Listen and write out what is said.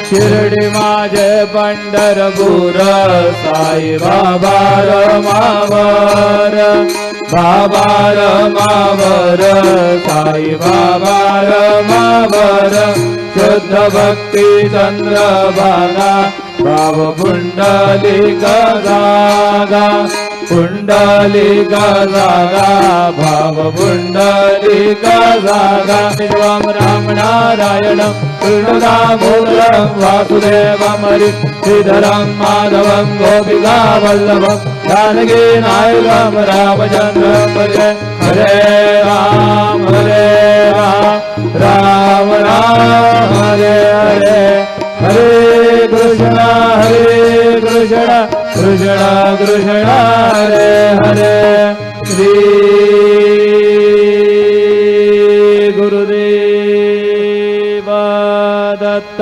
शिर्डी माझे पंढरपूर साई बाबा रमावर बाबा रमावर साई बाबा रमावर शुद्ध भक्ती चंद्रभागा भाव पुंडलिक जागा पुंडलिक जागा भाव पुंडलिक जागा शिवम राम नारायण कृष्णदामोदरं वासुदेवं हरि श्रीधरं माधवं गोपिका वल्लभं जानकी नायकं रामचन्द्रं भजे हरे राम राम राम हरे हरे हरे कृष्ण कृष्ण कृष्ण हरे हरे श्री गुरुदेव दत्त।